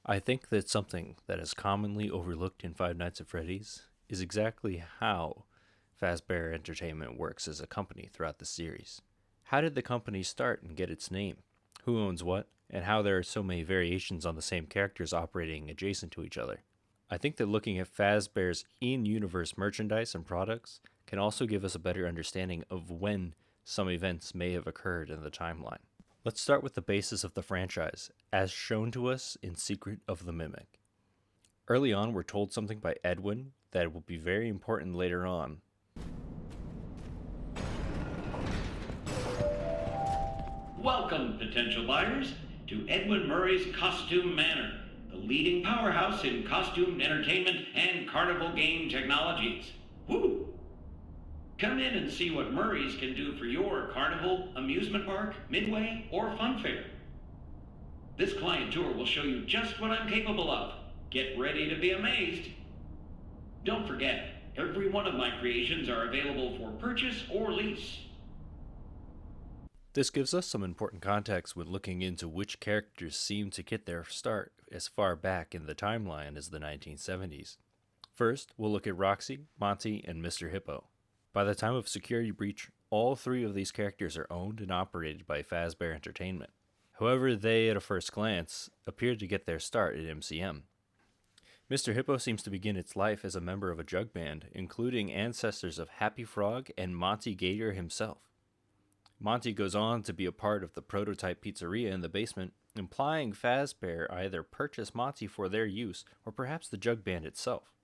I think that something that is commonly overlooked in Five Nights at Freddy's is exactly how Fazbear Entertainment works as a company throughout the series. How did the company start and get its name? Who owns what? And how there are so many variations on the same characters operating adjacent to each other. I think that looking at Fazbear's in-universe merchandise and products can also give us a better understanding of when some events may have occurred in the timeline. Let's start with the basis of the franchise, as shown to us in Secret of the Mimic. Early on, we're told something by Edwin that will be very important later on. Welcome, potential buyers, to Edwin Murray's Costume Manor, the leading powerhouse in costume entertainment and carnival game technologies. Woo! Come in and see what Murray's can do for your carnival, amusement park, midway, or fun fair. This client tour will show you just what I'm capable of. Get ready to be amazed. Don't forget, every one of my creations are available for purchase or lease. This gives us some important context when looking into which characters seem to get their start as far back in the timeline as the 1970s. First, we'll look at Roxy, Monty, and Mr. Hippo. By the time of Security Breach, all three of these characters are owned and operated by Fazbear Entertainment. However, they, at a first glance, appeared to get their start at MCM. Mr. Hippo seems to begin its life as a member of a jug band, including ancestors of Happy Frog and Monty Gator himself. Monty goes on to be a part of the prototype pizzeria in the basement, implying Fazbear either purchased Monty for their use or perhaps the jug band itself.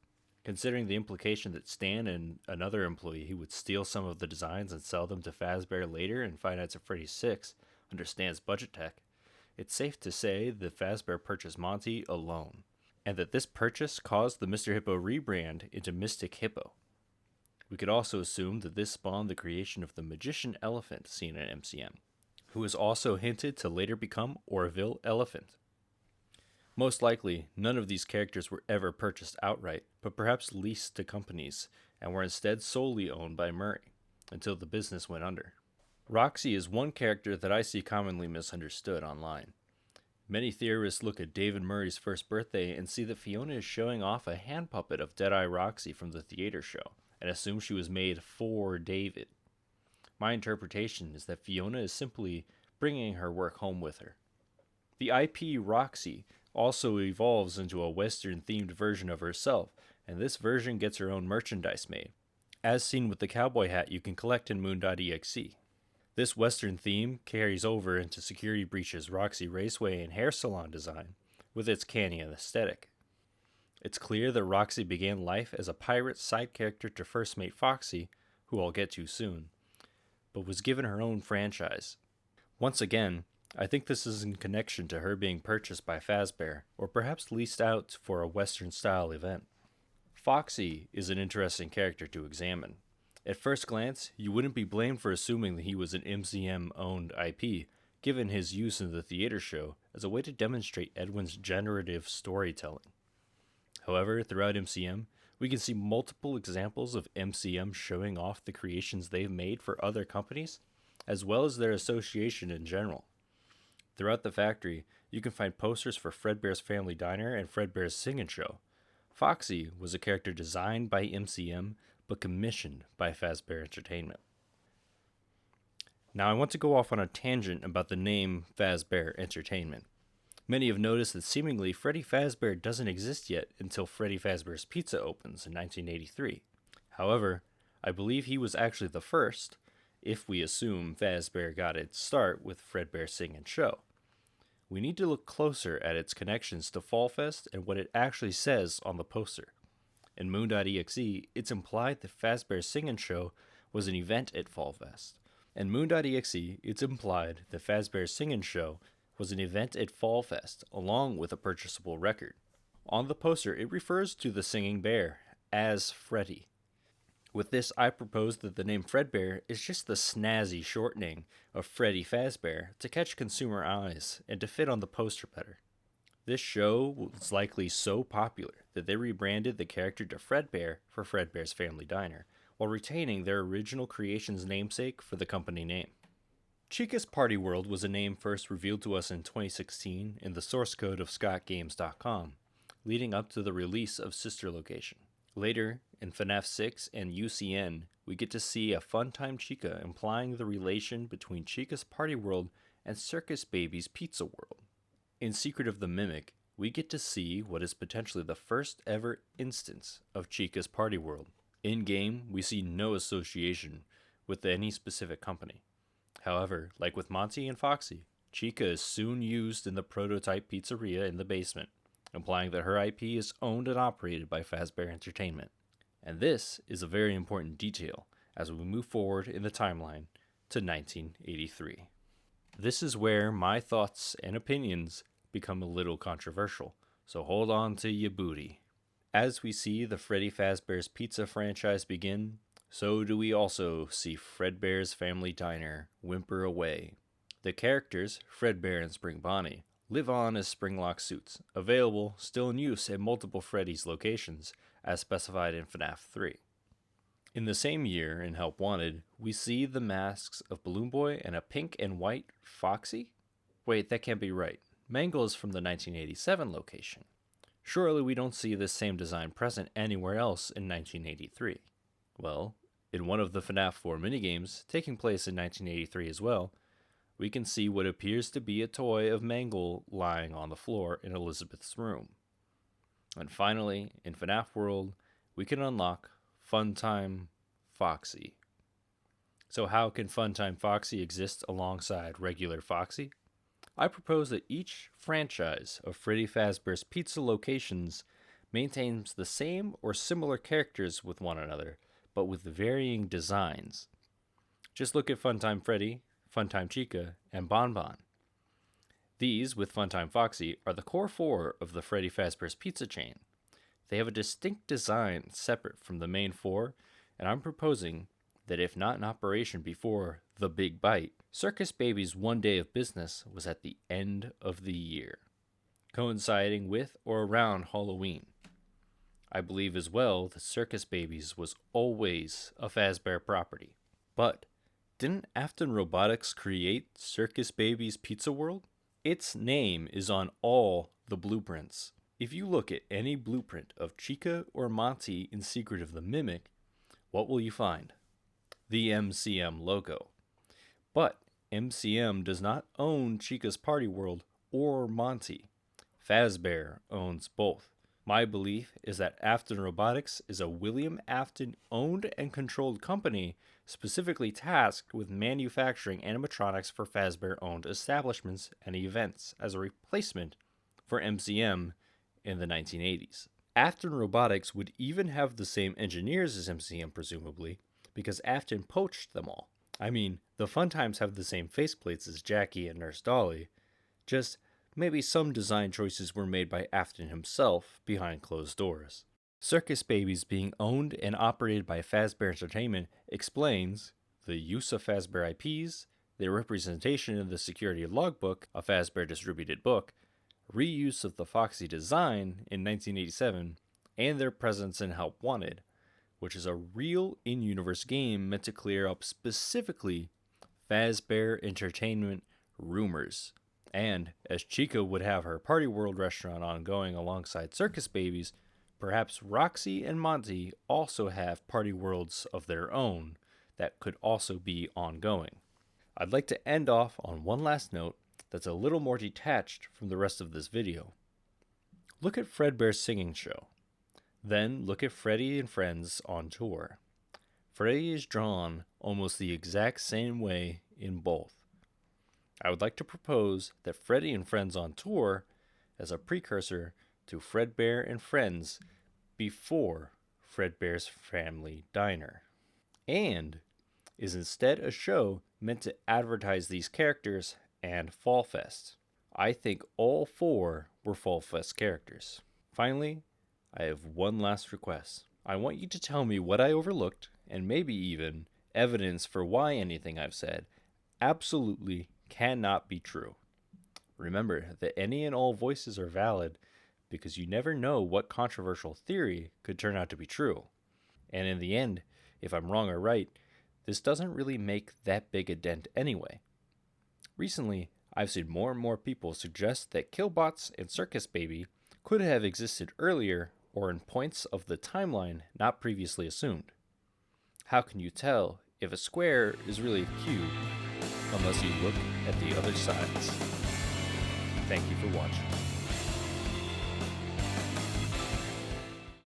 Considering the implication that Stan and another employee would steal some of the designs and sell them to Fazbear later in Five Nights at Freddy's 6 under Stan's budget tech, it's safe to say that Fazbear purchased Monty alone, and that this purchase caused the Mr. Hippo rebrand into Mystic Hippo. We could also assume that this spawned the creation of the magician elephant seen in MCM, who is also hinted to later become Orville Elephant. Most likely, none of these characters were ever purchased outright, but perhaps leased to companies, and were instead solely owned by Murray, until the business went under. Roxy is one character that I see commonly misunderstood online. Many theorists look at David Murray's first birthday and see that Fiona is showing off a hand puppet of Deadeye Roxy from the theater show, and assume she was made for David. My interpretation is that Fiona is simply bringing her work home with her. The IP Roxy also evolves into a Western-themed version of herself, and this version gets her own merchandise made, as seen with the cowboy hat you can collect in Moon.exe. This Western theme carries over into Security Breach's Roxy Raceway and hair salon design, with its canyon aesthetic. It's clear that Roxy began life as a pirate side character to first mate Foxy, who I'll get to soon, but was given her own franchise. Once again, I think this is in connection to her being purchased by Fazbear, or perhaps leased out for a Western-style event. Foxy is an interesting character to examine. At first glance, you wouldn't be blamed for assuming that he was an MCM-owned IP, given his use in the theater show as a way to demonstrate Edwin's generative storytelling. However, throughout MCM, we can see multiple examples of MCM showing off the creations they've made for other companies, as well as their association in general. Throughout the factory, you can find posters for Fredbear's Family Diner and Fredbear's Singin' Show. Foxy was a character designed by MCM, but commissioned by Fazbear Entertainment. Now I want to go off on a tangent about the name Fazbear Entertainment. Many have noticed that seemingly Freddy Fazbear doesn't exist yet until Freddy Fazbear's Pizza opens in 1983. However, I believe he was actually the first, if we assume Fazbear got its start with Fredbear's Singin' Show. We need to look closer at its connections to Fall Fest and what it actually says on the poster. In Moon.exe, it's implied that Fazbear's Singin' Show was an event at Fall Fest. In Moon.exe, it's implied that Fazbear's Singin' Show was an event at Fall Fest, along with a purchasable record. On the poster, it refers to the singing bear as Freddy. With this, I propose that the name Fredbear is just the snazzy shortening of Freddy Fazbear to catch consumer eyes and to fit on the poster better. This show was likely so popular that they rebranded the character to Fredbear for Fredbear's Family Diner, while retaining their original creation's namesake for the company name. Chica's Party World was a name first revealed to us in 2016 in the source code of scottgames.com, leading up to the release of Sister Location. Later, in FNAF 6 and UCN, we get to see a Funtime Chica implying the relation between Chica's Party World and Circus Baby's Pizza World. In Secret of the Mimic, we get to see what is potentially the first ever instance of Chica's Party World. In game, we see no association with any specific company. However, like with Monty and Foxy, Chica is soon used in the prototype pizzeria in the basement, implying that her IP is owned and operated by Fazbear Entertainment. And this is a very important detail as we move forward in the timeline to 1983. This is where my thoughts and opinions become a little controversial, so hold on to your booty. As we see the Freddy Fazbear's Pizza franchise begin, so do we also see Fredbear's Family Diner whimper away. The characters, Fredbear and Spring Bonnie, live on as Springlock suits, available, still in use at multiple Freddy's locations, as specified in FNAF 3. In the same year, in Help Wanted, we see the masks of Balloon Boy and a pink and white Foxy? Wait, that can't be right. Mangle is from the 1987 location. Surely we don't see this same design present anywhere else in 1983. Well, in one of the FNAF 4 minigames, taking place in 1983 as well, we can see what appears to be a toy of Mangle lying on the floor in Elizabeth's room. And finally, in FNAF World, we can unlock Funtime Foxy. So how can Funtime Foxy exist alongside regular Foxy? I propose that each franchise of Freddy Fazbear's Pizza locations maintains the same or similar characters with one another, but with varying designs. Just look at Funtime Freddy, Funtime Chica, and Bon Bon. These, with Funtime Foxy, are the core four of the Freddy Fazbear's Pizza chain. They have a distinct design separate from the main four, and I'm proposing that if not in operation before The Big Bite, Circus Baby's one day of business was at the end of the year, coinciding with or around Halloween. I believe as well that Circus Baby's was always a Fazbear property. But didn't Afton Robotics create Circus Baby's Pizza World? Its name is on all the blueprints. If you look at any blueprint of Chica or Monty in Secret of the Mimic, what will you find? The MCM logo. But MCM does not own Chica's Party World or Monty. Fazbear owns both. My belief is that Afton Robotics is a William Afton owned and controlled company specifically tasked with manufacturing animatronics for Fazbear owned establishments and events as a replacement for MCM in the 1980s. Afton Robotics would even have the same engineers as MCM presumably, because Afton poached them all. I mean, the Funtimes have the same faceplates as Jackie and Nurse Dolly, just maybe some design choices were made by Afton himself behind closed doors. Circus Babies being owned and operated by Fazbear Entertainment explains the use of Fazbear IPs, their representation in the security logbook, a Fazbear distributed book, reuse of the Foxy design in 1987, and their presence in Help Wanted, which is a real in-universe game meant to clear up specifically Fazbear Entertainment rumors. And as Chica would have her Party World restaurant ongoing alongside Circus Babies, perhaps Roxy and Monty also have Party Worlds of their own that could also be ongoing. I'd like to end off on one last note that's a little more detached from the rest of this video. Look at Fredbear's singing show. Then look at Freddy and Friends on tour. Freddy is drawn almost the exact same way in both. I would like to propose that Freddy and Friends on tour as a precursor to Fredbear and Friends before Fredbear's Family Diner, and is instead a show meant to advertise these characters and Fall Fest. I think all four were Fall Fest characters. Finally, I have one last request. I want you to tell me what I overlooked, and maybe even evidence for why anything I've said absolutely cannot be true. Remember that any and all voices are valid because you never know what controversial theory could turn out to be true. And in the end, if I'm wrong or right, this doesn't really make that big a dent anyway. Recently, I've seen more and more people suggest that Killbots and Circus Baby could have existed earlier or in points of the timeline not previously assumed. How can you tell if a square is really a cube unless you look at the other sides? Thank you for watching.